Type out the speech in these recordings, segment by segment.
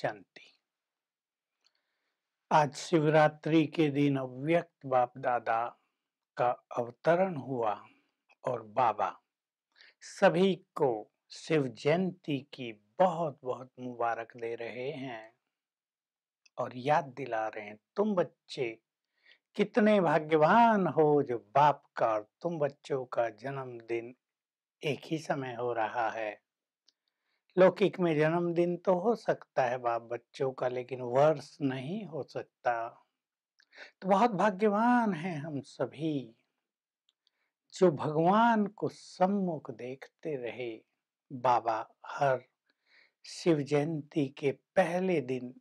शांति। आज शिवरात्रि के दिन अव्यक्त बाप दादा का अवतरण हुआ और बाबा सभी को शिव जयंती की बहुत बहुत मुबारक दे रहे हैं और याद दिला रहे हैं तुम बच्चे कितने भाग्यवान हो जो बाप का और तुम बच्चों का जन्मदिन एक ही समय हो रहा है। लौकिक में जन्मदिन तो हो सकता है बाप बच्चों का, लेकिन वर्ष नहीं हो सकता। तो बहुत भाग्यवान हैं हम सभी जो भगवान को सम्मुख देखते रहे। बाबा हर शिव जयंती के पहले दिन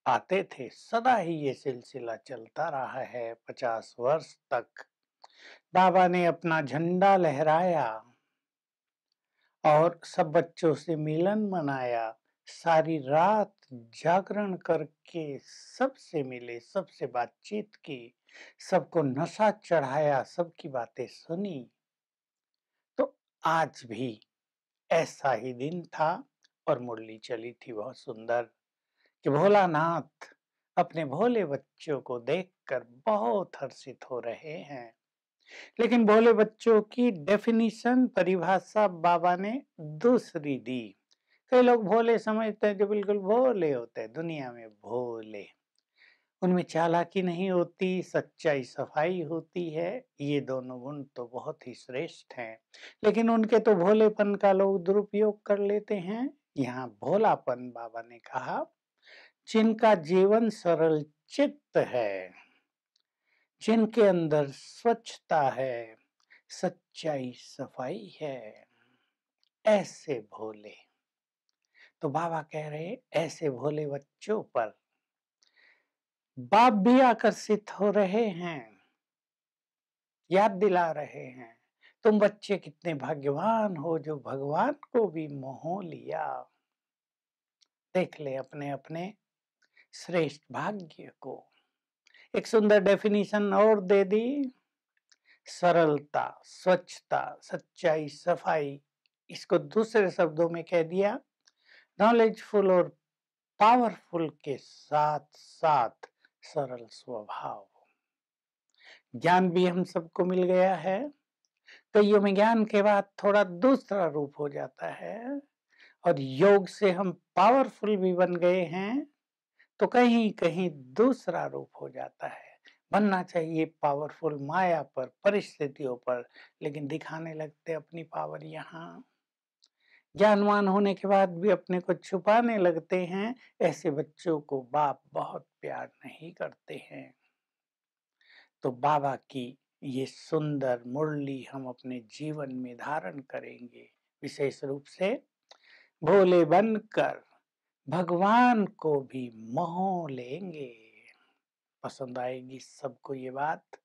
आते थे, सदा ही ये सिलसिला चलता रहा है। 50 वर्ष तक बाबा ने अपना झंडा लहराया और सब बच्चों से मिलन मनाया। सारी रात जागरण करके सबसे मिले, सबसे बातचीत की, सबको नशा चढ़ाया, सबकी बातें सुनी। तो आज भी ऐसा ही दिन था और मुरली चली थी बहुत सुंदर कि भोलानाथ अपने भोले बच्चों को देखकर बहुत हर्षित हो रहे हैं। लेकिन भोले बच्चों की डेफिनिशन, परिभाषा बाबा ने दूसरी दी। कई लोग भोले समझते हैं जो बिल्कुल भोले होते हैं, दुनिया में भोले, उनमें चालाकी नहीं होती, सच्चाई सफाई होती है। ये दोनों गुण तो बहुत ही श्रेष्ठ हैं, लेकिन उनके तो भोलेपन का लोग दुरुपयोग कर लेते हैं। यहाँ भोलापन बाबा ने कहा जिनका जीवन सरल चित्त है, जिनके अंदर स्वच्छता है, सच्चाई सफाई है, ऐसे भोले। तो बाबा कह रहे ऐसे भोले बच्चों पर बाप भी आकर्षित हो रहे हैं, याद दिला रहे हैं तुम बच्चे कितने भाग्यवान हो जो भगवान को भी मोह लिया। देख ले अपने अपने श्रेष्ठ भाग्य को। एक सुंदर डेफिनेशन और दे दी, सरलता, स्वच्छता, सच्चाई, सफाई। इसको दूसरे शब्दों में कह दिया, नॉलेजफुल और पावरफुल के साथ साथ सरल स्वभाव। ज्ञान भी हम सबको मिल गया है। कईयों में ज्ञान के बाद थोड़ा दूसरा रूप हो जाता है और योग से हम पावरफुल भी बन गए हैं तो कहीं कहीं दूसरा रूप हो जाता है। बनना चाहिए पावरफुल माया पर, परिस्थितियों पर, लेकिन दिखाने लगते अपनी पावर। यहाँ ज्ञानवान होने के बाद भी अपने को छुपाने लगते हैं। ऐसे बच्चों को बाप बहुत प्यार नहीं करते हैं। तो बाबा की ये सुंदर मुरली हम अपने जीवन में धारण करेंगे, विशेष रूप से भोले बनकर भगवान को भी मोह लेंगे। पसंद आएगी सबको ये बात।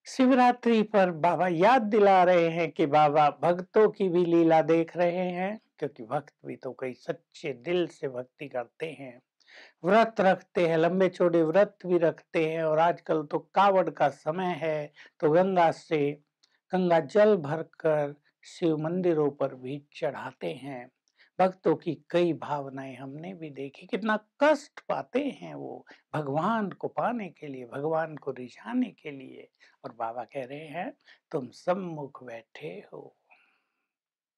शिवरात्रि पर बाबा याद दिला रहे हैं कि बाबा भक्तों की भी लीला देख रहे हैं, क्योंकि भक्त भी तो कई सच्चे दिल से भक्ति करते हैं, व्रत रखते हैं, लंबे चौड़े व्रत भी रखते हैं। और आजकल तो कावड़ का समय है तो गंगा जल भरकर शिव मंदिरों पर भी चढ़ाते हैं। भक्तों की कई भावनाएं हमने भी देखी, कितना कष्ट पाते हैं वो भगवान को पाने के लिए, भगवान को रिझाने के लिए। और बाबा कह रहे हैं तुम सम्मुख बैठे हो,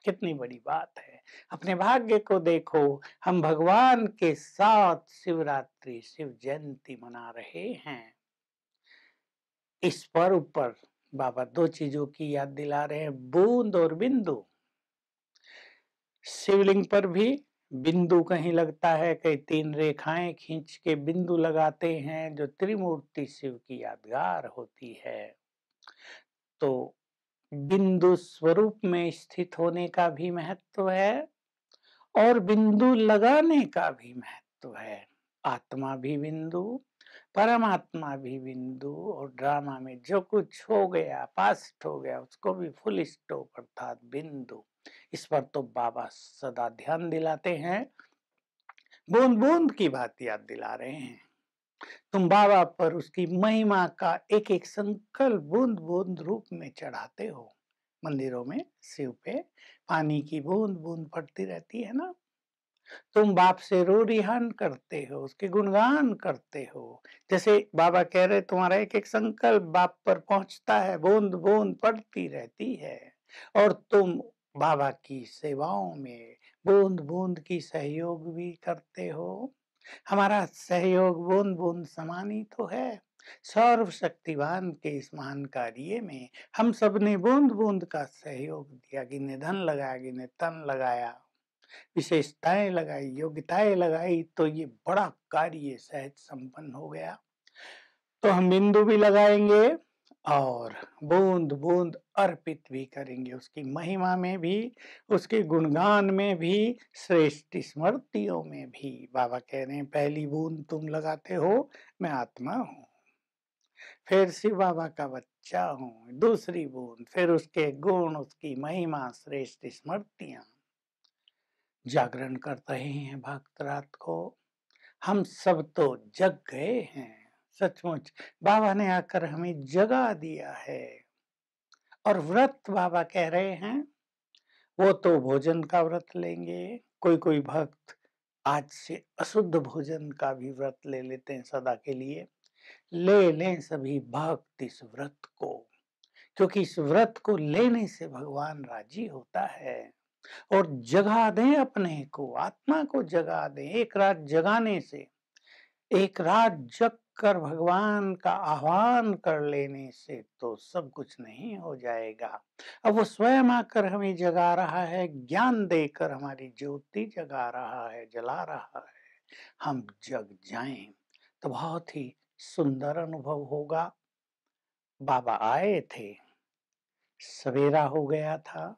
कितनी बड़ी बात है। अपने भाग्य को देखो, हम भगवान के साथ शिवरात्रि, शिव जयंती मना रहे हैं। इस पर्व पर बाबा दो चीजों की याद दिला रहे हैं, बूंद और बिंदु। शिवलिंग पर भी बिंदु कहीं लगता है, कहीं 3 रेखाएं खींच के बिंदु लगाते हैं जो त्रिमूर्ति शिव की यादगार होती है। तो बिंदु स्वरूप में स्थित होने का भी महत्व है और बिंदु लगाने का भी महत्व है। आत्मा भी बिंदु, परमात्मा भी बिंदु, और ड्रामा में जो कुछ हो गया, पास्ट हो गया, उसको भी फुल स्टॉप अर्थात बिंदु। इस पर तो बाबा सदा ध्यान दिलाते हैं, बूंद बूंद की बात याद दिला रहे हैं। तुम बाबा पर उसकी महिमा का एक एक संकल्प बूंद बूंद रूप में चढ़ाते हो। मंदिरों में शिव पे पानी की बूंद बूंद पड़ती रहती है ना, तुम बाप से रो रिहान करते हो, उसके गुणगान करते हो। जैसे बाबा कह रहे तुम्हारा एक-एक संकल्प बाप पर पहुँचता है, बूँद-बूँद पड़ती रहती है और तुम बाबा की सेवाओं में बूँद-बूँद की सहयोग भी करते हो। हमारा सहयोग बूँद-बूँद समान ही तो है। सर्वशक्तिवान के इस महान कार्य में हम सबने बूँद-बूँद का सहयोग दिया, किन्ने धन लगाया, किन्ने तन लगाया। विशेषताएँ लगाई, योग्यताएँ लगाई तो ये बड़ा कार्य सहज संपन्न हो गया। तो हम बिंदु भी लगाएँगे और बूँद-बूँद अर्पित भी करेंगे उसकी महिमा में भी, उसके गुणगान में भी, श्रेष्ठ स्मृतियों में भी। बाबा कह रहे हैं पहली बूँद तुम लगाते हो, मैं आत्मा हूँ। फिर शिव बाबा का बच्चा हूँ, दूसरी बूँद, फिर उसके गुण, उसकी महिमा, श्रेष्ठ स्मृतियाँ। जागरण कर रहे हैं भक्त रात को। हम सब तो जग गए हैं, सचमुच बाबा ने आकर हमें जगा दिया है। और व्रत बाबा कह रहे हैं, वो तो भोजन का व्रत लेंगे, कोई-कोई भक्त आज से अशुद्ध भोजन का भी व्रत ले लेते हैं सदा के लिए। ले लें सभी भक्त इस व्रत को, क्योंकि इस व्रत को लेने से भगवान राजी होता है। और जगा दें अपने को, आत्मा को जगा दें। एक रात जगाने से, एक रात जग कर भगवान का आह्वान कर लेने से तो सब कुछ नहीं हो जाएगा। अब वो स्वयं आकर हमें जगा रहा है, ज्ञान देकर हमारी ज्योति जगा रहा है, जला रहा है। हम जग जाएं तो बहुत ही सुंदर अनुभव होगा। बाबा आए थे, सवेरा हो गया था,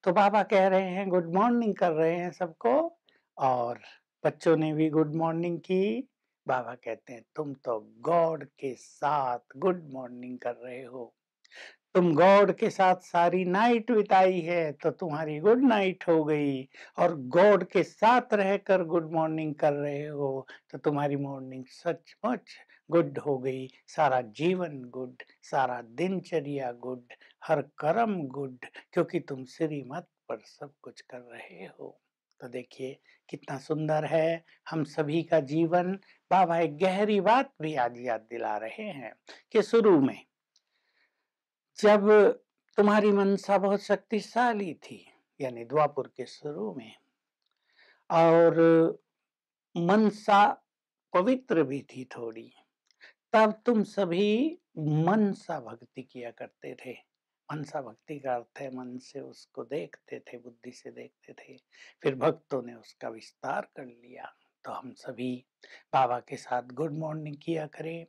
तो बाबा कह रहे हैं गुड मॉर्निंग कर रहे हैं सबको और बच्चों ने भी गुड मॉर्निंग की। बाबा कहते हैं तुम तो गॉड के साथ गुड मॉर्निंग कर रहे हो। तुम गॉड के साथ सारी नाइट बिताई है तो तुम्हारी गुड नाइट हो गई और गॉड के साथ रहकर गुड मॉर्निंग कर रहे हो तो तुम्हारी मॉर्निंग सचमुच गुड हो गई। सारा जीवन गुड, सारा दिनचर्या गुड, हर कर्म गुड, क्योंकि तुम श्रीमत पर सब कुछ कर रहे हो। तो देखिए कितना सुंदर है हम सभी का जीवन। बाबा एक गहरी बात भी आज याद दिला रहे हैं कि शुरू में जब तुम्हारी मनसा बहुत शक्तिशाली थी, यानी द्वापर के शुरू में, और मनसा पवित्र भी थी थोड़ी, तब तुम सभी मनसा भक्ति किया करते थे। मनसा भक्ति का अर्थ है मन से उसको देखते थे, बुद्धि से देखते थे। फिर भक्तों ने उसका विस्तार कर लिया। तो हम सभी बाबा के साथ गुड मॉर्निंग किया करें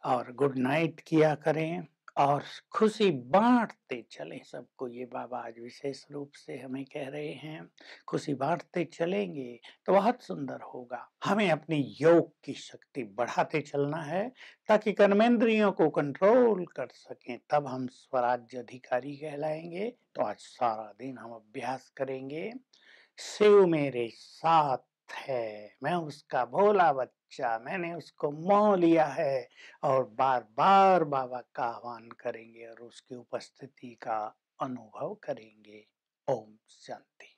और गुड नाइट किया करें और खुशी बांटते चलें सबको। ये बाबा आज विशेष रूप से हमें कह रहे हैं, खुशी बांटते चलेंगे तो बहुत सुंदर होगा। हमें अपनी योग की शक्ति बढ़ाते चलना है ताकि कर्मेंद्रियों को कंट्रोल कर सकें, तब हम स्वराज्य अधिकारी कहलाएंगे। तो आज सारा दिन हम अभ्यास करेंगे, शिव मेरे साथ है, मैं उसका भोला बच्चा, मैंने उसको मोह लिया है, और बार-बार बाबा का आह्वान करेंगे और उसकी उपस्थिति का अनुभव करेंगे। Om Shanti.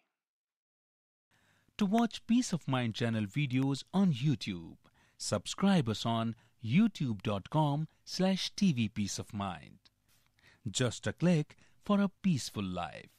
To watch Peace of Mind channel videos on YouTube, subscribe us on youtube.com/tvpeaceofmind. Just a click for a peaceful life.